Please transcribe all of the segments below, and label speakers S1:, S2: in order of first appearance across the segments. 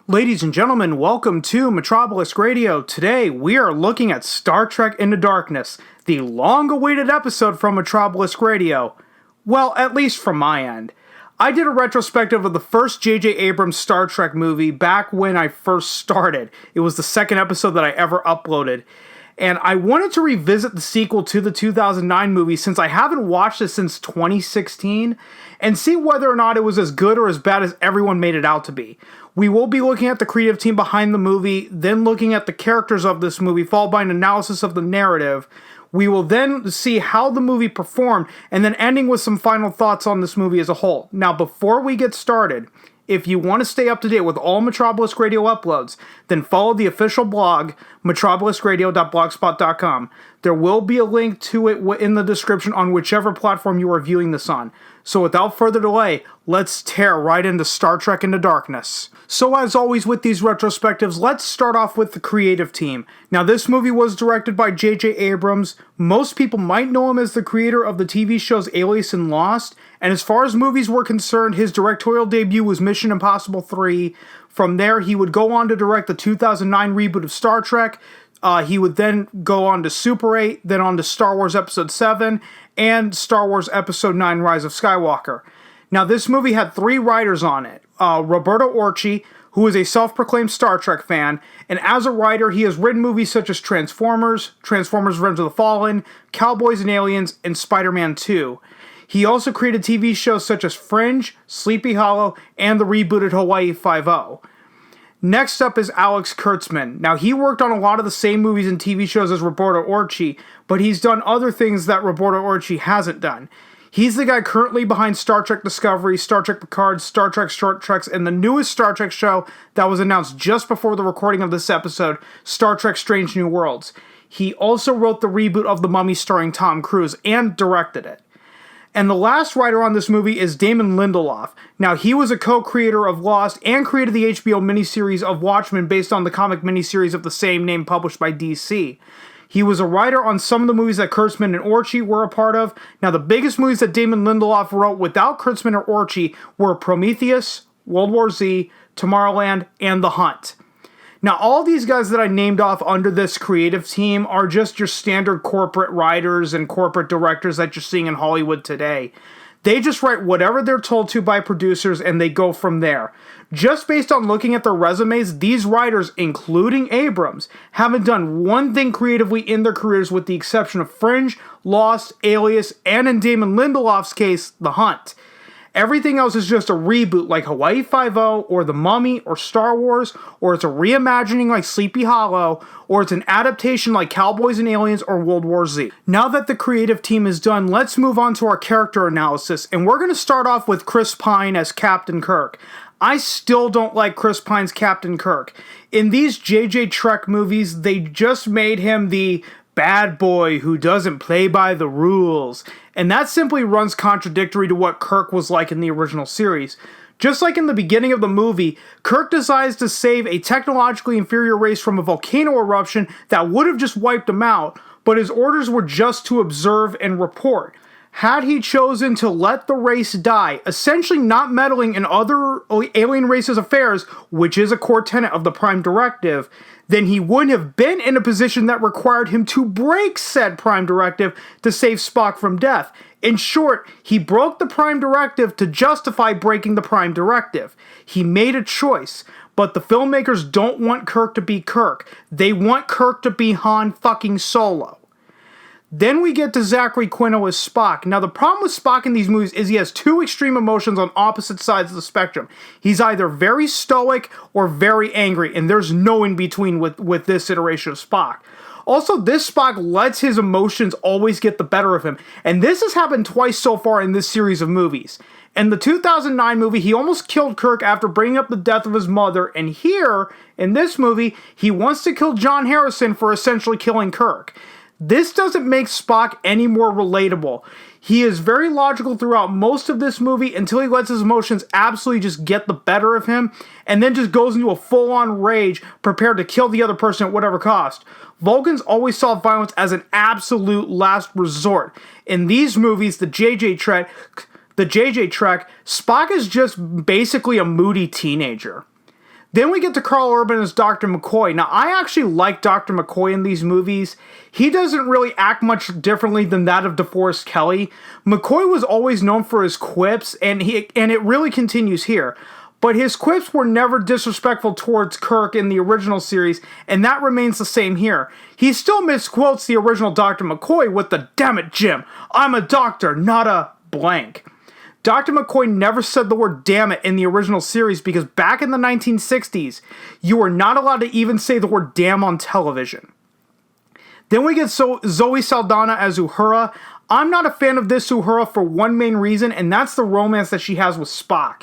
S1: Ladies and gentlemen, welcome to MetrObelisk Radio. Today, we are looking at Star Trek Into Darkness, the long-awaited episode from MetrObelisk Radio. Well, at least from my end. I did a retrospective of the first J.J. Abrams Star Trek movie back when I first started. It was the second episode that I ever uploaded. And I wanted to revisit the sequel to the 2009 movie since I haven't watched it since 2016 and see whether or not it was as good or as bad as everyone made it out to be. We will be looking at the creative team behind the movie, then looking at the characters of this movie, followed by an analysis of the narrative. We will then see how the movie performed, and then ending with some final thoughts on this movie as a whole. Now, before we get started, if you want to stay up to date with all MetrObelisk Radio uploads, then follow the official blog, MetrObeliskRadio.blogspot.com. There will be a link to it in the description on whichever platform you are viewing this on. So without further delay, let's tear right into Star Trek Into Darkness. So as always with these retrospectives, let's start off with the creative team. Now this movie was directed by J.J. Abrams. Most people might know him as the creator of the TV shows Alias and Lost, and as far as movies were concerned, his directorial debut was Mission Impossible 3. From there, he would go on to direct the 2009 reboot of Star Trek. He would then go on to Super 8, then on to Star Wars Episode 7, and Star Wars Episode 9, Rise of Skywalker. Now, this movie had 3 writers on it. Roberto Orci, who is a self-proclaimed Star Trek fan, and as a writer, he has written movies such as Transformers, Transformers Revenge of the Fallen, Cowboys and Aliens, and Spider-Man 2. He also created TV shows such as Fringe, Sleepy Hollow, and the rebooted Hawaii Five-0. Next up is Alex Kurtzman. Now, he worked on a lot of the same movies and TV shows as Roberto Orci, but he's done other things that Roberto Orci hasn't done. He's the guy currently behind Star Trek Discovery, Star Trek Picard, Star Trek Short Treks, and the newest Star Trek show that was announced just before the recording of this episode, Star Trek Strange New Worlds. He also wrote the reboot of The Mummy starring Tom Cruise and directed it. And the last writer on this movie is Damon Lindelof. Now, he was a co-creator of Lost and created the HBO miniseries of Watchmen based on the comic miniseries of the same name published by DC. He was a writer on some of the movies that Kurtzman and Orci were a part of. Now, the biggest movies that Damon Lindelof wrote without Kurtzman or Orci were Prometheus, World War Z, Tomorrowland, and The Hunt. Now, all these guys that I named off under this creative team are just your standard corporate writers and corporate directors that you're seeing in Hollywood today. They just write whatever they're told to by producers and they go from there. Just based on looking at their resumes, these writers, including Abrams, haven't done one thing creatively in their careers with the exception of Fringe, Lost, Alias, and in Damon Lindelof's case, The Hunt. Everything else is just a reboot like Hawaii Five-0 or The Mummy or Star Wars, or it's a reimagining like Sleepy Hollow, or it's an adaptation like Cowboys and Aliens or World War Z. Now that the creative team is done, let's move on to our character analysis, and we're going to start off with Chris Pine as Captain Kirk. I still don't like Chris Pine's Captain Kirk. In these J.J. Trek movies, they just made him the bad boy who doesn't play by the rules. And that simply runs contradictory to what Kirk was like in the original series. Just like in the beginning of the movie, Kirk decides to save a technologically inferior race from a volcano eruption that would have just wiped them out, but his orders were just to observe and report. Had he chosen to let the race die, essentially not meddling in other alien races' affairs, which is a core tenet of the Prime Directive, then he wouldn't have been in a position that required him to break said Prime Directive to save Spock from death. In short, he broke the Prime Directive to justify breaking the Prime Directive. He made a choice, but the filmmakers don't want Kirk to be Kirk. They want Kirk to be Han fucking Solo. Then we get to Zachary Quinto as Spock. Now, the problem with Spock in these movies is he has 2 extreme emotions on opposite sides of the spectrum. He's either very stoic or very angry, and there's no in between with this iteration of Spock. Also, this Spock lets his emotions always get the better of him, and this has happened twice so far in this series of movies. In the 2009 movie, he almost killed Kirk after bringing up the death of his mother, and here, in this movie, he wants to kill John Harrison for essentially killing Kirk. This doesn't make Spock any more relatable. He is very logical throughout most of this movie until he lets his emotions absolutely just get the better of him and then just goes into a full-on rage, prepared to kill the other person at whatever cost. Vulcans always saw violence as an absolute last resort. In these movies, the JJ Trek, Spock is just basically a moody teenager. Then we get to Karl Urban as Dr. Mccoy. Now, I actually like Dr. Mccoy in these movies. He doesn't really act much differently than that of DeForest Kelley. McCoy was always known for his quips, and it really continues here. But his quips were never disrespectful towards Kirk in the original series, and that remains the same here. He still misquotes the original Dr. McCoy with the "Damn it, Jim, I'm a doctor, not a blank." Dr. McCoy never said the word "damn it" in the original series because back in the 1960s, you were not allowed to even say the word "damn" on television. Then we get Zoe Saldana as Uhura. I'm not a fan of this Uhura for one main reason, and that's the romance that she has with Spock.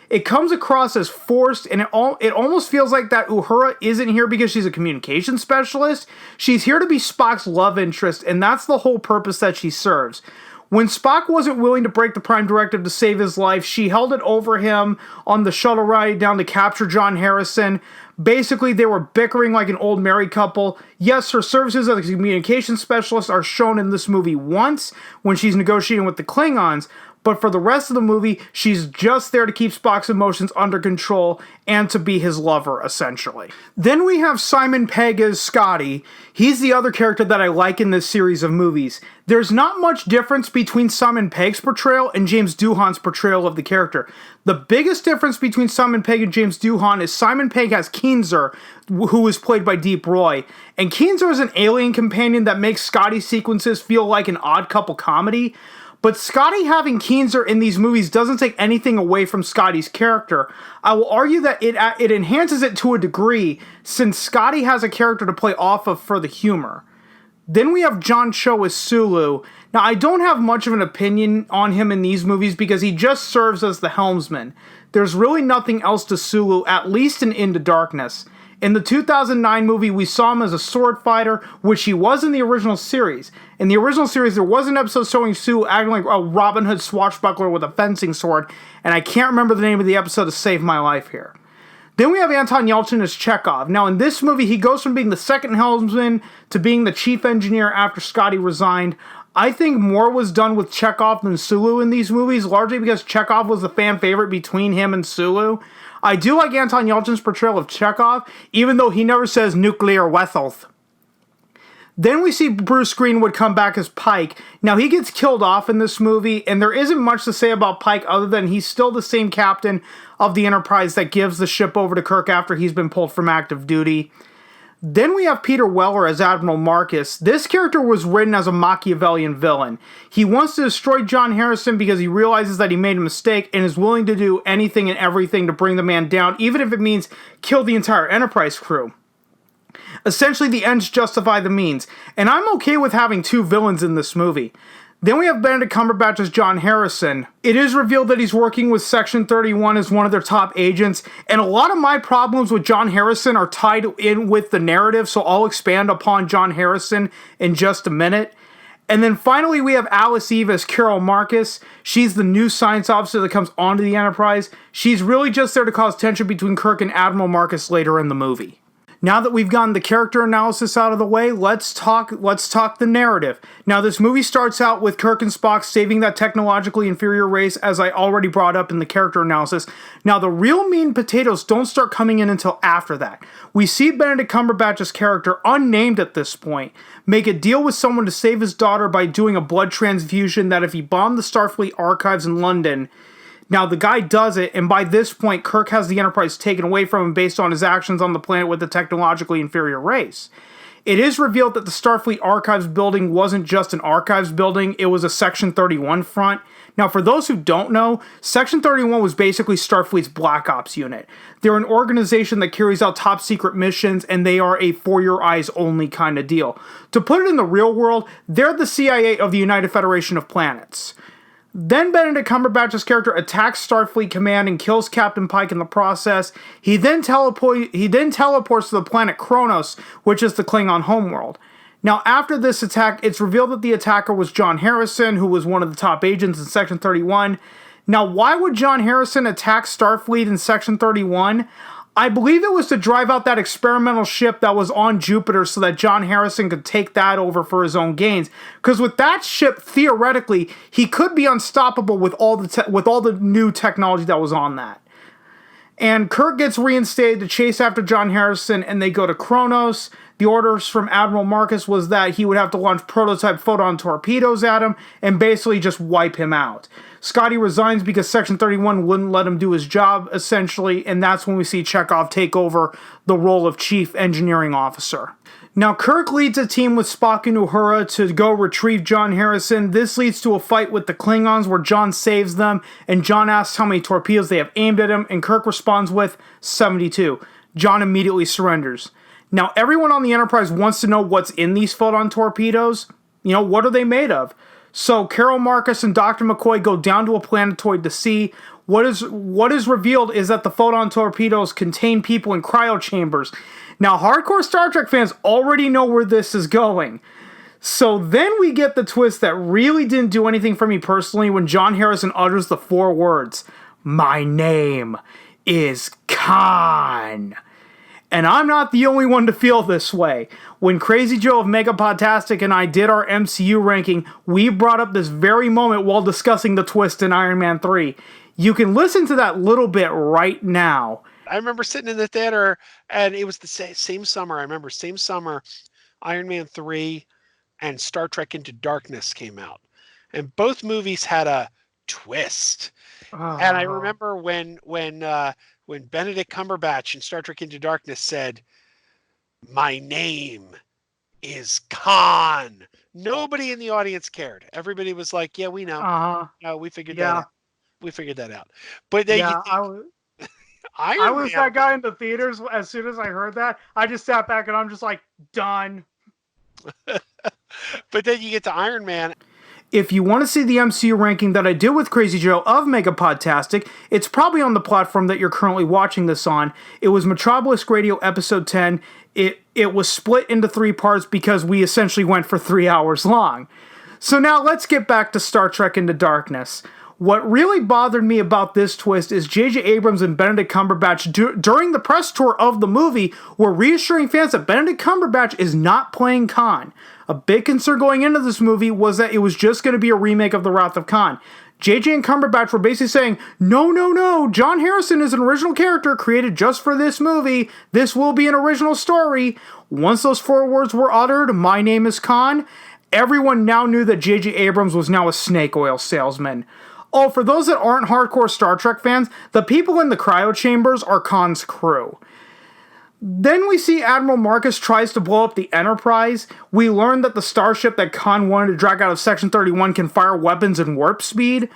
S1: It comes across as forced, and it almost feels like that Uhura isn't here because she's a communication specialist. She's here to be Spock's love interest, and that's the whole purpose that she serves. When Spock wasn't willing to break the Prime Directive to save his life, she held it over him on the shuttle ride down to capture John Harrison. Basically, they were bickering like an old married couple. Yes, her services as a communication specialist are shown in this movie once when she's negotiating with the Klingons, but for the rest of the movie, she's just there to keep Spock's emotions under control and to be his lover, essentially. Then we have Simon Pegg as Scotty. He's the other character that I like in this series of movies. There's not much difference between Simon Pegg's portrayal and James Doohan's portrayal of the character. The biggest difference between Simon Pegg and James Doohan is Simon Pegg has Keenser, who is played by LBRY. And Keenser is an alien companion that makes Scotty's sequences feel like an Odd Couple comedy. But Scotty having Keenser in these movies doesn't take anything away from Scotty's character. I will argue that it enhances it to a degree, since Scotty has a character to play off of for the humor. Then we have John Cho as Sulu. Now, I don't have much of an opinion on him in these movies because he just serves as the helmsman. There's really nothing else to Sulu, at least in Into Darkness. In the 2009 movie, we saw him as a sword fighter, which he was in the original series. In the original series, there was an episode showing Sulu acting like a Robin Hood swashbuckler with a fencing sword, and I can't remember the name of the episode to save my life here. Then we have Anton Yelchin as Chekhov. Now, in this movie, he goes from being the second helmsman to being the chief engineer after Scotty resigned. I think more was done with Chekhov than Sulu in these movies, largely because Chekhov was the fan favorite between him and Sulu. I do like Anton Yelchin's portrayal of Chekhov, even though he never says nuclear weapons. Then we see Bruce Greenwood come back as Pike. Now, he gets killed off in this movie, and there isn't much to say about Pike other than he's still the same captain of the Enterprise that gives the ship over to Kirk after he's been pulled from active duty. Then we have Peter Weller as Admiral Marcus. This character was written as a Machiavellian villain. He wants to destroy John Harrison because he realizes that he made a mistake and is willing to do anything and everything to bring the man down, even if it means kill the entire Enterprise crew. Essentially, the ends justify the means, and I'm okay with having two villains in this movie. Then we have Benedict Cumberbatch as John Harrison. It is revealed that he's working with Section 31 as one of their top agents, and a lot of my problems with John Harrison are tied in with the narrative, so I'll expand upon John Harrison in just a minute. And then finally, we have Alice Eve as Carol Marcus. She's the new science officer that comes onto the Enterprise. She's really just there to cause tension between Kirk and Admiral Marcus later in the movie. Now that we've gotten the character analysis out of the way, let's talk the narrative. Now, this movie starts out with Kirk and Spock saving that technologically inferior race, as I already brought up in the character analysis. Now, the real meat and potatoes don't start coming in until after that. We see Benedict Cumberbatch's character, unnamed at this point, make a deal with someone to save his daughter by doing a blood transfusion that if he bombed the Starfleet archives in London. Now, the guy does it, and by this point, Kirk has the Enterprise taken away from him based on his actions on the planet with the technologically inferior race. It is revealed that the Starfleet Archives building wasn't just an archives building, it was a Section 31 front. Now, for those who don't know, Section 31 was basically Starfleet's Black Ops unit. They're an organization that carries out top secret missions, and they are a for your eyes only kind of deal. To put it in the real world, they're the CIA of the United Federation of Planets. Then Benedict Cumberbatch's character attacks Starfleet Command and kills Captain Pike in the process. He then teleports to the planet Kronos, which is the Klingon homeworld. Now, after this attack, it's revealed that the attacker was John Harrison, who was one of the top agents in Section 31. Now, why would John Harrison attack Starfleet in Section 31? I believe it was to drive out that experimental ship that was on Jupiter so that John Harrison could take that over for his own gains. Because with that ship, theoretically, he could be unstoppable with all the new technology that was on that. And Kirk gets reinstated to chase after John Harrison, and they go to Kronos. The orders from Admiral Marcus was that he would have to launch prototype photon torpedoes at him and basically just wipe him out. Scotty resigns because Section 31 wouldn't let him do his job, essentially, and that's when we see Chekhov take over the role of Chief Engineering Officer. Now, Kirk leads a team with Spock and Uhura to go retrieve John Harrison. This leads to a fight with the Klingons where John saves them, and John asks how many torpedoes they have aimed at him, and Kirk responds with 72. John immediately surrenders. Now, everyone on the Enterprise wants to know what's in these photon torpedoes. What are they made of? So, Carol Marcus and Dr. McCoy go down to a planetoid to see. What is revealed is that the photon torpedoes contain people in cryo chambers. Now, hardcore Star Trek fans already know where this is going. So then we get the twist that really didn't do anything for me personally when John Harrison utters the 4 words, "My name is Khan." And I'm not the only one to feel this way. When Crazy Joe of Megapodtastic and I did our MCU ranking, we brought up this very moment while discussing the twist in Iron Man 3. You can listen to that little bit right now.
S2: I remember sitting in the theater, and it was the same summer. I remember same summer, Iron Man 3 and Star Trek Into Darkness came out. And both movies had a twist. And I remember when Benedict Cumberbatch in Star Trek Into Darkness said, "My name is Khan," nobody in the audience cared. Everybody was like, "Yeah, we know. No, we figured that out. We figured that out." But then
S1: I was that guy in the theaters. As soon as I heard that, I just sat back and I'm just like, done.
S2: But then you get to Iron Man.
S1: If you want to see the MCU ranking that I did with Crazy Joe of Megapodtastic, it's probably on the platform that you're currently watching this on. It was MetrObelisk Radio Episode 10. It was split into 3 parts because we essentially went for 3 hours long. So now let's get back to Star Trek Into Darkness. What really bothered me about this twist is J.J. Abrams and Benedict Cumberbatch during the press tour of the movie were reassuring fans that Benedict Cumberbatch is not playing Khan. A big concern going into this movie was that it was just going to be a remake of The Wrath of Khan. J.J. and Cumberbatch were basically saying, no, John Harrison is an original character created just for this movie. This will be an original story. Once those 4 words were uttered, "My name is Khan," everyone now knew that J.J. Abrams was now a snake oil salesman. Oh, for those that aren't hardcore Star Trek fans, the people in the cryo chambers are Khan's crew. Then we see Admiral Marcus tries to blow up the Enterprise. We learn that the starship that Khan wanted to drag out of Section 31 can fire weapons in warp speed.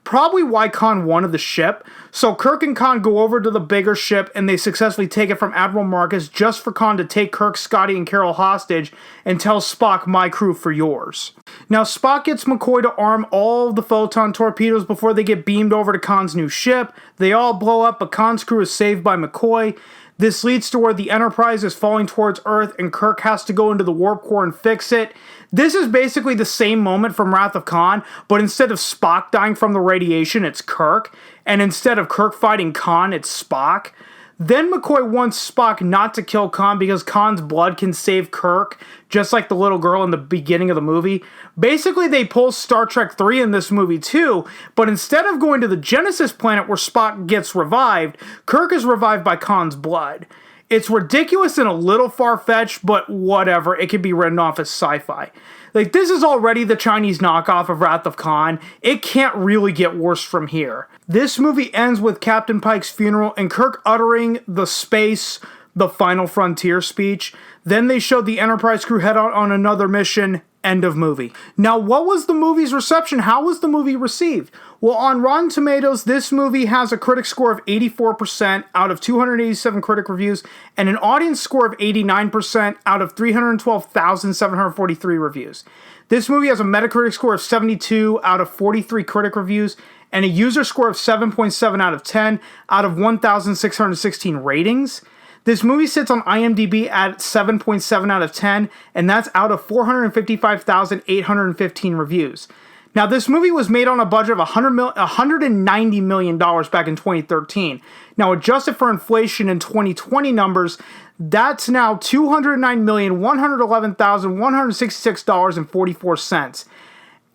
S1: Probably why Khan wanted the ship. So Kirk and Khan go over to the bigger ship and they successfully take it from Admiral Marcus just for Khan to take Kirk, Scotty, and Carol hostage and tell Spock, "My crew for yours." Now Spock gets McCoy to arm all of the photon torpedoes before they get beamed over to Khan's new ship. They all blow up, but Khan's crew is saved by McCoy. This leads to where the Enterprise is falling towards Earth and Kirk has to go into the warp core and fix it. This is basically the same moment from Wrath of Khan, but instead of Spock dying from the radiation, it's Kirk. And instead of Kirk fighting Khan, it's Spock. Then McCoy wants Spock not to kill Khan because Khan's blood can save Kirk, just like the little girl in the beginning of the movie. Basically, they pull Star Trek 3 in this movie too, but instead of going to the Genesis planet where Spock gets revived, Kirk is revived by Khan's blood. It's ridiculous and a little far-fetched, but whatever, it can be written off as sci-fi. Like, this is already the Chinese knockoff of Wrath of Khan. It can't really get worse from here. This movie ends with Captain Pike's funeral and Kirk uttering the final frontier speech. Then they showed the Enterprise crew head out on another mission. End of movie. Now, what was the movie's reception? How was the movie received? Well, on Rotten Tomatoes, this movie has a critic score of 84% out of 287 critic reviews and an audience score of 89% out of 312,743 reviews. This movie has a Metacritic score of 72 out of 43 critic reviews and a user score of 7.7 out of 10 out of 1,616 ratings. This movie sits on IMDb at 7.7 out of 10, and that's out of 455,815 reviews. Now, this movie was made on a budget of $190 million back in 2013. Now, adjusted for inflation in 2020 numbers, that's now $209,111,166.44.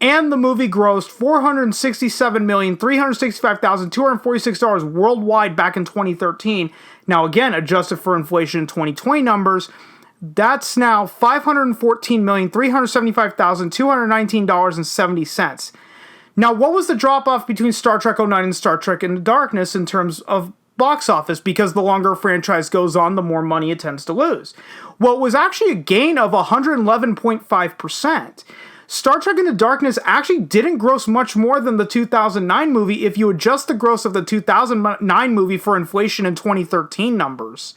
S1: and the movie grossed $467,365,246 worldwide back in 2013. Now again, adjusted for inflation in 2020 numbers, that's now $514,375,219.70. Now, what was the drop-off between Star Trek 09 and Star Trek Into Darkness in terms of box office? Because the longer a franchise goes on, the more money it tends to lose. Well, it was actually a gain of 111.5%. Star Trek Into Darkness actually didn't gross much more than the 2009 movie if you adjust the gross of the 2009 movie for inflation in 2013 numbers.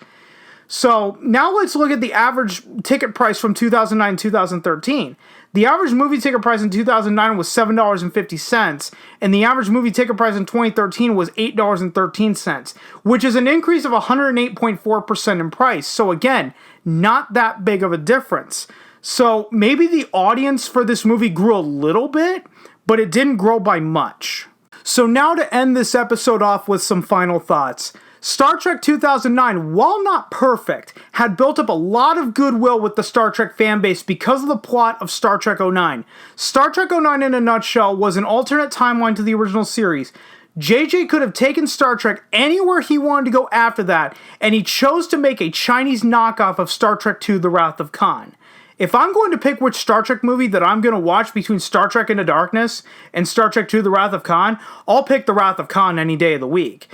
S1: So now let's look at the average ticket price from 2009 to 2013. The average movie ticket price in 2009 was $7.50, and the average movie ticket price in 2013 was $8.13, which is an increase of 108.4% in price. So again, not that big of a difference. So maybe the audience for this movie grew a little bit, but it didn't grow by much. So now to end this episode off with some final thoughts. Star Trek 2009, while not perfect, had built up a lot of goodwill with the Star Trek fanbase because of the plot of Star Trek 09. Star Trek 09 in a nutshell was an alternate timeline to the original series. JJ could have taken Star Trek anywhere he wanted to go after that, and he chose to make a Chinese knockoff of Star Trek II: The Wrath of Khan. If I'm going to pick which Star Trek movie that I'm going to watch between Star Trek Into Darkness and Star Trek II: The Wrath of Khan, I'll pick The Wrath of Khan any day of the week.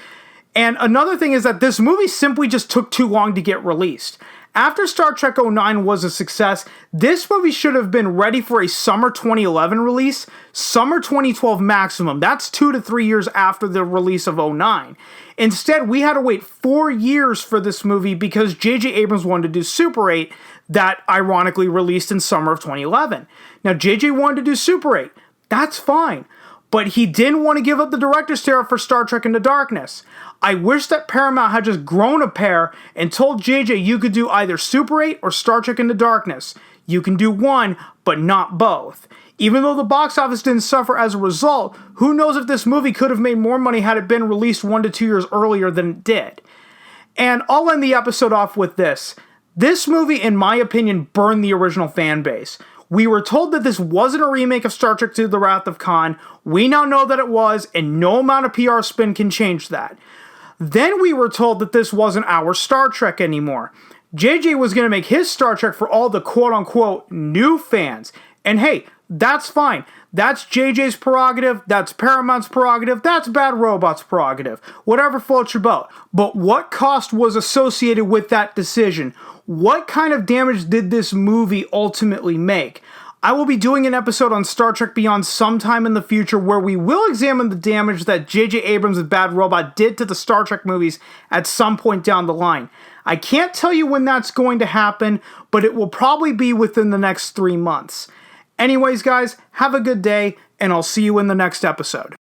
S1: And another thing is that this movie simply just took too long to get released. After Star Trek 09 was a success, this movie should have been ready for a summer 2011 release, summer 2012 maximum. That's 2 to 3 years after the release of 09. Instead, we had to wait 4 years for this movie because J.J. Abrams wanted to do Super 8, that ironically released in summer of 2011. Now, J.J. wanted to do Super 8. That's fine. But he didn't want to give up the director's tariff for Star Trek Into Darkness. I wish that Paramount had just grown a pair and told JJ you could do either Super 8 or Star Trek Into Darkness. You can do one, but not both. Even though the box office didn't suffer as a result, who knows if this movie could have made more money had it been released 1 to 2 years earlier than it did. And I'll end the episode off with this. This movie, in my opinion, burned the original fan base. We were told that this wasn't a remake of Star Trek II: The Wrath of Khan. We now know that it was, and no amount of PR spin can change that. Then we were told that this wasn't our Star Trek anymore. JJ was going to make his Star Trek for all the quote-unquote new fans. And hey, that's fine. That's JJ's prerogative, that's Paramount's prerogative, that's Bad Robot's prerogative. Whatever floats your boat. But what cost was associated with that decision? What kind of damage did this movie ultimately make? I will be doing an episode on Star Trek Beyond sometime in the future where we will examine the damage that J.J. Abrams and Bad Robot did to the Star Trek movies at some point down the line. I can't tell you when that's going to happen, but it will probably be within the next 3 months. Anyways, guys, have a good day, and I'll see you in the next episode.